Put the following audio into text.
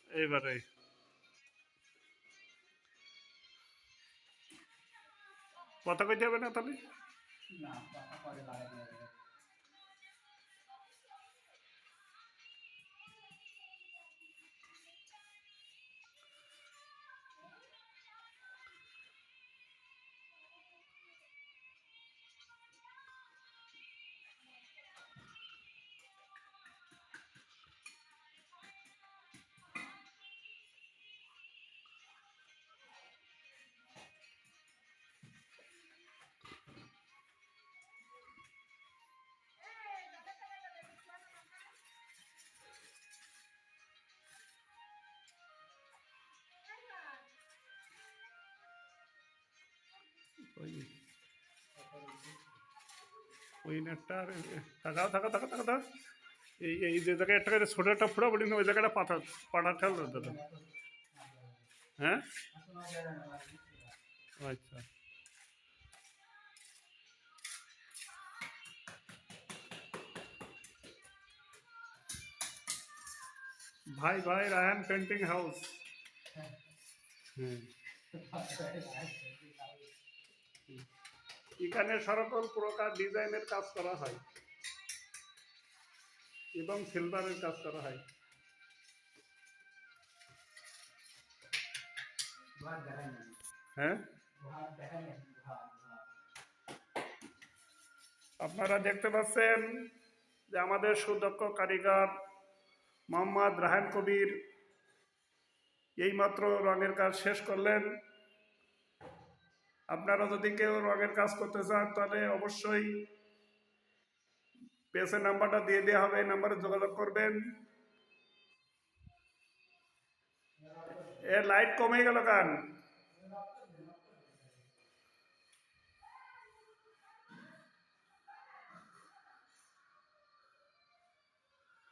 এইবারে কথা কইতে হবে না তাহলে। না পাতা পরে লাগাতে হবে। ওই ওই নেটটা তাকাও তাকাও তাকাও তাকাও তাকাও। এই এই যে জায়গায় একটা করে ছোট একটা ফোড়া বলি না, ওই জায়গাটা পাতা পাটা ঠেল দাদা। হ্যাঁ আচ্ছা। ভাই ভাই রায়ান পেন্টিং হাউস। হুম, এখানে সকল প্রকার ডিজাইনের কাজ করা হয় এবং সিলভারের কাজ করা হয়। হ্যাঁ আপনারা দেখতে পাচ্ছেন যে আমাদের সুদক্ষ কারিগর মোহাম্মদ রাহান কবির এইমাত্র রঙের কাজ শেষ করলেন। আপনারা যদি কেউ রঙের কাজ করতে চান তাহলে অবশ্যই পেজের নাম্বারটা দিয়ে দেওয়া হবে, এই নাম্বারে যোগাযোগ করবেন। এর লাইট কমে গেল কেন?